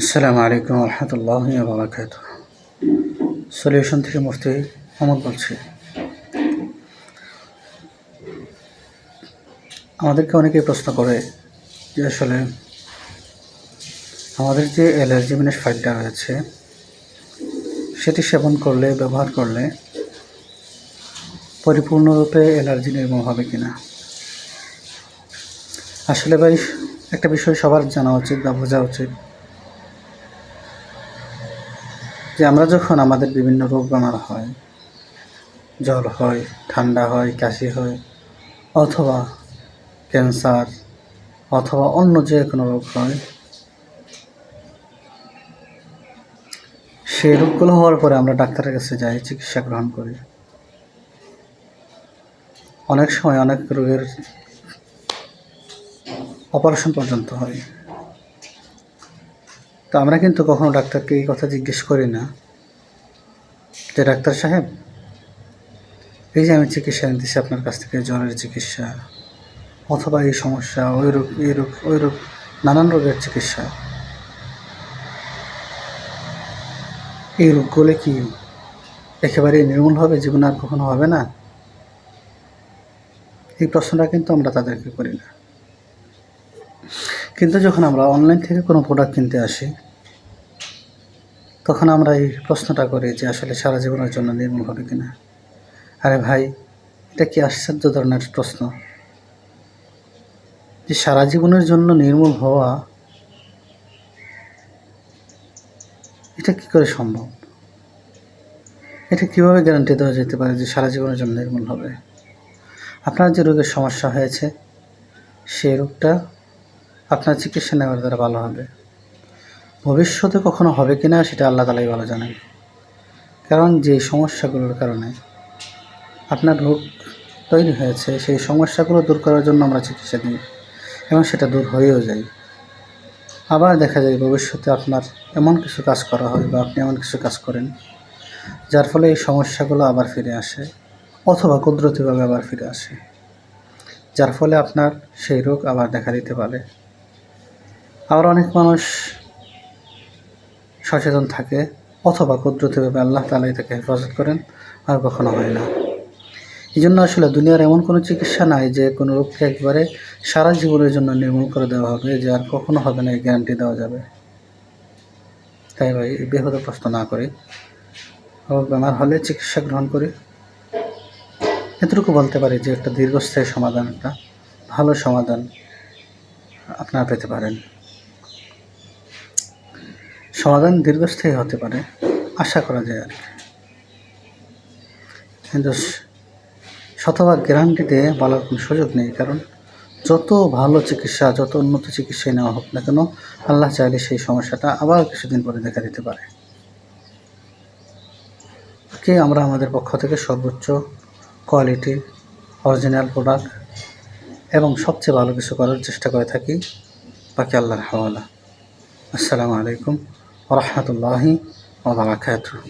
আসসালামু আলাইকুম রহমতুল্লাহি ওয়া বারাকাতুহু। সলিউশন থেকে মুফতি মোহাম্মদ বলছি। আমাদেরকে অনেকেই প্রশ্ন করে যে আসলে আমাদের যে অ্যালার্জি মিনাস ফাইলটা রয়েছে সেটি সেবন করলে, ব্যবহার করলে পরিপূর্ণরূপে অ্যালার্জি নির্মূল হবে কিনা। আসলে ভাই, একটা বিষয় সবার জানা উচিত বা বোঝা উচিত যে আমরা যখন আমাদের বিভিন্ন রোগ বেমার হয়, জ্বর হয়, ঠান্ডা হয়, কাশি হয়, অথবা ক্যান্সার অথবা অন্য যে কোনো রোগ হয়, সেই রোগগুলো হওয়ার পরে আমরা ডাক্তারের কাছে যাই, চিকিৎসা গ্রহণ করি। অনেক সময় অনেক রোগের অপারেশন পর্যন্ত হয়। তো আমরা কিন্তু কখনো ডাক্তারকে এই কথা জিজ্ঞেস করি না যে ডাক্তার সাহেব, এই যে আমি চিকিৎসা নিতেছি আপনার কাছ থেকে, জ্বরের চিকিৎসা অথবা এই সমস্যা, ওই রোগ, এই রোগ, ওই রোগ, নানান রোগের চিকিৎসা, এই রোগগুলো কি একেবারেই নির্মূল হবে, জীবনে আর কখনো হবে না? এই প্রশ্নটা কিন্তু আমরা তাদেরকে করি না। কিন্তু যখন আমরা অনলাইন থেকে কোনো প্রোডাক্ট কিনতে আসি, তখন আমরা এই প্রশ্নটা করি যে আসলে সারা জীবনের জন্য নির্মূল হবে কিনা। আরে ভাই, এটা কি আশ্চর্য ধরনের প্রশ্ন যে সারা জীবনের জন্য নির্মূল হওয়া, এটা কি করে সম্ভব? এটা কিভাবে গ্যারান্টি দেওয়া যেতে পারে যে সারা জীবনের জন্য নির্মূল হবে? আপনার যে রোগের সমস্যা হয়েছে সেই রোগটা আপনার চিকিৎসা নেওয়ার দ্বারা ভালো হবে। ভবিষ্যতে কখনো হবে কিনা সেটা আল্লাহ তাআলাই ভালো জানেন। কারণ যে সমস্যাগুলোর কারণে আপনার রোগ তৈরি হয়েছে, সেই সমস্যাগুলো দূর করার জন্য আমরা চিকিৎসা দিই এবং সেটা দূর হয়েও যায়। আবার দেখা যায় ভবিষ্যতে আপনার এমন কিছু কাজ করা হয় বা আপনি এমন কিছু কাজ করেন যার ফলে এই সমস্যাগুলো আবার ফিরে আসে, অথবা কুদরতিভাবে আবার ফিরে আসে, যার ফলে আপনার সেই রোগ আবার দেখা দিতে পারে। আবার অনেক মানুষ সচেতন থাকে, অথবা কুদরতিভাবে আল্লাহ তাআলাই তাকে হেফাজত করেন, আর কখনো হয় না। এই জন্য আসলে দুনিয়ার এমন কোনো চিকিৎসা নাই যে কোনো রোগকে একবারে সারা জীবনের জন্য নির্মূল করে দেওয়া হবে, যে আর কখনো হবে না, এই গ্যারান্টি দেওয়া যাবে। তাই ভাই, বেহুদা প্রশ্ন না করে রোগ বেমার হলে চিকিৎসা গ্রহণ করি। এতটুকু বলতে পারি যে একটা দীর্ঘস্থায়ী সমাধান, একটা ভালো সমাধান আপনারা পেতে পারেন। সমাধান দীর্ঘস্থায়ী হতে পারে, আশা করা যায় আর কি। কিন্তু শতভাগ গ্যারান্টি দিয়ে বলার কোনো সুযোগ নেই, কারণ যত ভালো চিকিৎসা, যত উন্নত চিকিৎসায় নেওয়া হোক না কেন, আল্লাহ চাইলে সেই সমস্যাটা আবার কিছুদিন পরে দেখা দিতে পারে। আমরা আমাদের পক্ষ থেকে সর্বোচ্চ কোয়ালিটি, অরিজিনাল প্রোডাক্ট এবং সবচেয়ে ভালো কিছু করার চেষ্টা করে থাকি। বাকি আল্লাহর হাওয়ালা। আসসালামু আলাইকুম ওয়া রাহমাতুল্লাহি ওয়া বারাকাতুহু।